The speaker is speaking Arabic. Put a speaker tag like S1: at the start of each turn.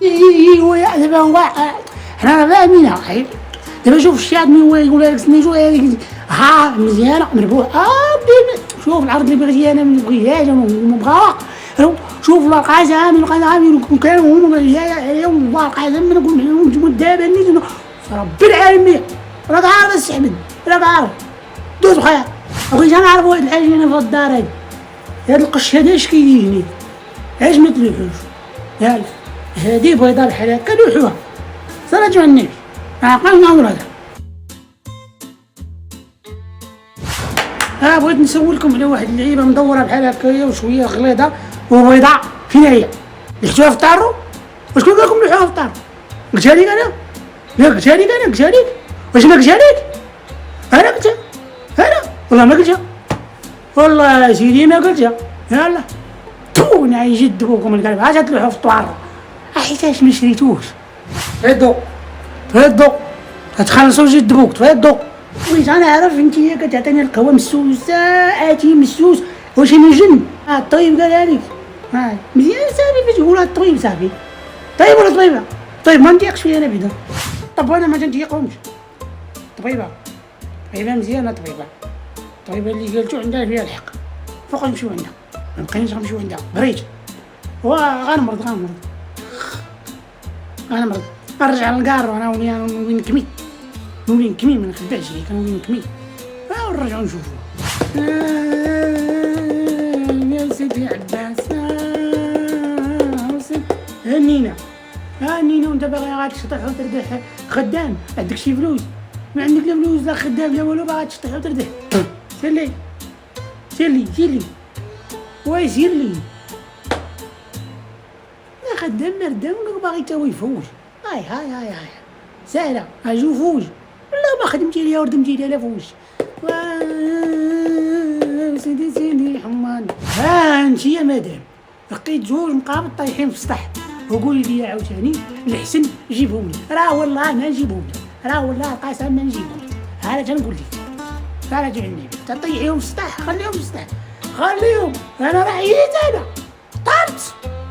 S1: ايوا دابا هو حنا فاهمينها. دابا شوف الشعب مين هو يقول لك سميتو هذيك ها مزيانه مربوحه شوف العرض اللي بغيتي انا ما بغيتهاش ومبغاها. شوف الله القاسم من القاسم كانوا هما عليهم الله القاسم من نقول دابا نيت ربي العالمين راك عارف السحمد راك عارف دوز بخير. بغيت نعرف واحد الحاجه هنا في الدار هاد القش هذا اش كيجيني علاش ما تلوحوش ياك هادي بيضه بحال هكا لوحوها صراحه ما عندناش عقل نهضر هذا. بغيت نسولكم على واحد اللعيبه مدوره بحال هكايا وشويه غليظه وبيضاء فين هي؟ لحتوها في الطارو؟ وشكون قالكم لوحوها في الطارو؟ قلتها ليك انا؟ لا قلتها ليك انا قلتها ليك؟ واش ما قلتها ليك؟ انا قلتها انا والله ما قلتها والله يا سيدي ما قلتها. يلا تونا يجدبوكم القلب عاد تلوحوا في الطوارو حيتاش ما شريتوش تفيضوا تفيضوا تخلصوا يجدبوك تفيضوا. بغيت انا نعرف انت كتعطيني القهوه مسوسه اتي مسوس واش انا جن؟ الطبيب قالها لك مزيان صافي باش تقولها الطبيب صافي طيب ولا طبيبه؟ طيب ما نضيقش فيها انا بعدا طب انا ما تنضيقهمش. طبيبه طبيبه مزيانه طبيبه الطبيبه اللي قالتو عندها فيها الحق فوق نمشيو عندها ما بقيناش غنمشيو عندها بريت غنمرض نرجع للكار وانا وين نكمي ما نخدعش عليك انا وين نكمي ونرجعو نشوفو يا سيدي عباس هنينا وانت باغي غادي تشطح وتردح خدام عندك شي فلوس ما عندك لا فلوس لا خدام لا والو باغي تشطح وتردح سير لي واي سير لي لا خدام مردام باغي تا هو يفوج هاي ساهله اجو فوج والله ما خدمتي ليا وردمتي ليا لا فوج سيدي حماني انت يا مدام لقيت جوج مقابض طايحين في السطح وقولي لي عاوتاني الحسن جيبهم لي راه والله ما نجيبهم لي راه والله القسم ما نجيبهم لي انا تنقول لك راه جعلني تطيحيهم في السطح خليهم في السطح خليهم انا راه عييت انا